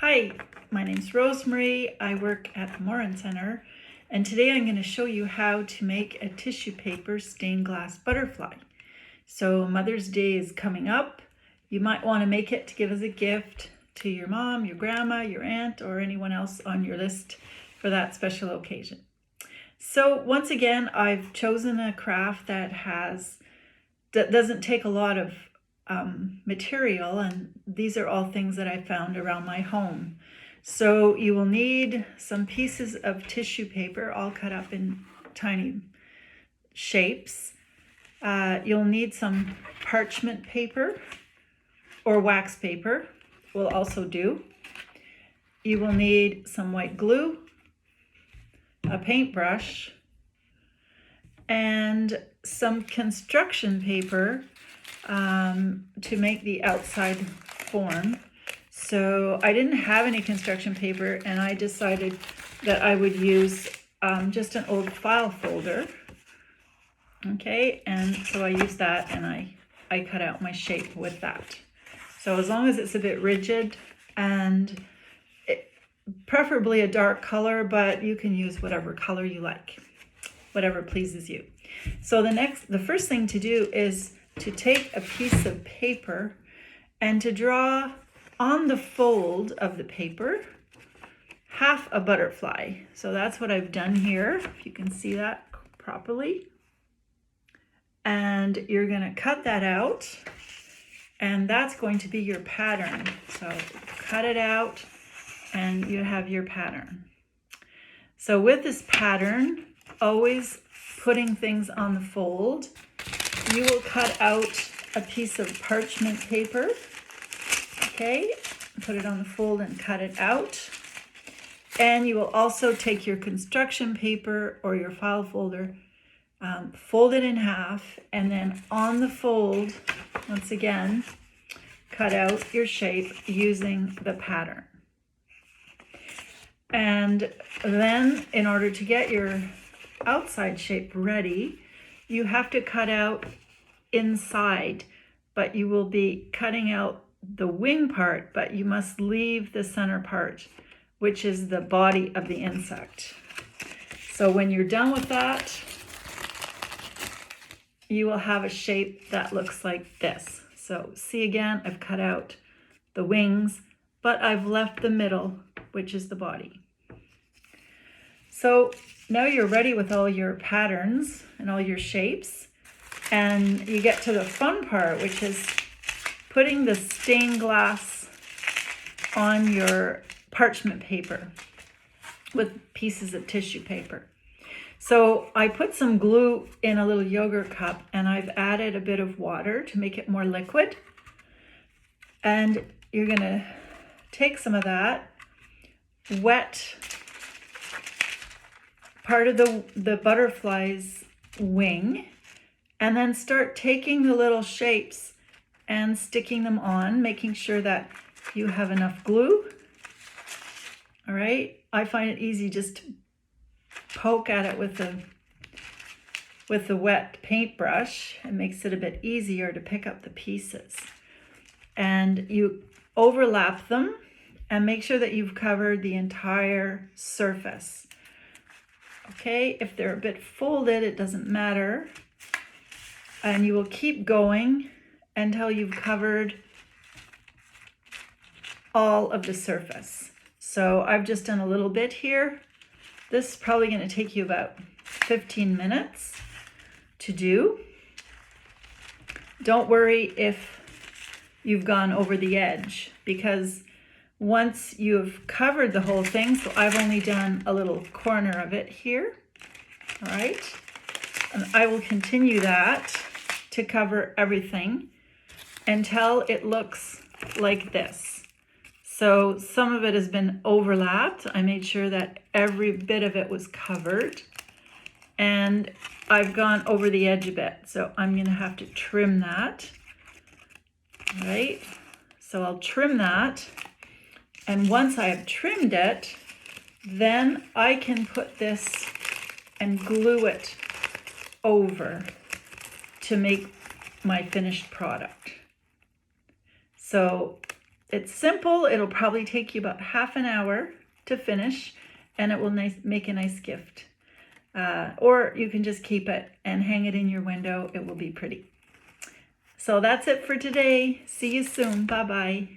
Hi, my name's Rosemarie. I work at the Morin Center, and today I'm going to show you how to make a tissue paper stained glass butterfly. So Mother's Day is coming up. You might want to make it to give as a gift to your mom, your grandma, your aunt, or anyone else on your list for that special occasion. So once again, I've chosen a craft that doesn't take a lot of material, and these are all things that I found around my home. So you will need some pieces of tissue paper all cut up in tiny shapes. You'll need some parchment paper or wax paper will also do. You will need some white glue, a paintbrush, and some construction paper to make the outside form. So I didn't have any construction paper, and I decided that I would use just an old file folder. Okay, and so I used that, and I cut out my shape with that. So as long as it's a bit rigid, and preferably a dark color, but you can use whatever color you like, whatever pleases you. So the first thing to do is to take a piece of paper and to draw on the fold of the paper half a butterfly. So that's what I've done here, if you can see that properly. And you're going to cut that out, and that's going to be your pattern. So cut it out and you have your pattern. So with this pattern, always putting things on the fold, you will cut out a piece of parchment paper. Okay, put it on the fold and cut it out. And you will also take your construction paper or your file folder, fold it in half, and then on the fold, once again, cut out your shape using the pattern. And then in order to get your outside shape ready, you have to cut out inside, but you will be cutting out the wing part, but you must leave the center part, which is the body of the insect. So when you're done with that, you will have a shape that looks like this. So see, again, I've cut out the wings, but I've left the middle, which is the body. So now you're ready with all your patterns and all your shapes, and you get to the fun part, which is putting the stained glass on your parchment paper with pieces of tissue paper. So I put some glue in a little yogurt cup, and I've added a bit of water to make it more liquid. And you're gonna take some of that, wet part of the butterfly's wing, and then start taking the little shapes and sticking them on, making sure that you have enough glue. All right, I find it easy just to poke at it with the wet paintbrush. It makes it a bit easier to pick up the pieces. And you overlap them and make sure that you've covered the entire surface. Okay, if they're a bit folded, it doesn't matter. And you will keep going until you've covered all of the surface. So I've just done a little bit here. This is probably going to take you about 15 minutes to do. Don't worry if you've gone over the edge, because once you've covered the whole thing, so I've only done a little corner of it here, all right? And I will continue that to cover everything until it looks like this. So some of it has been overlapped. I made sure that every bit of it was covered, and I've gone over the edge a bit. So I'm gonna have to trim that, all right? So I'll trim that. And once I have trimmed it, then I can put this and glue it over to make my finished product. So It's simple. It'll probably take you about half an hour to finish, and it will make a nice gift. Or you can just keep it and hang it in your window. It will be pretty. So that's it for today. See you soon. Bye-bye.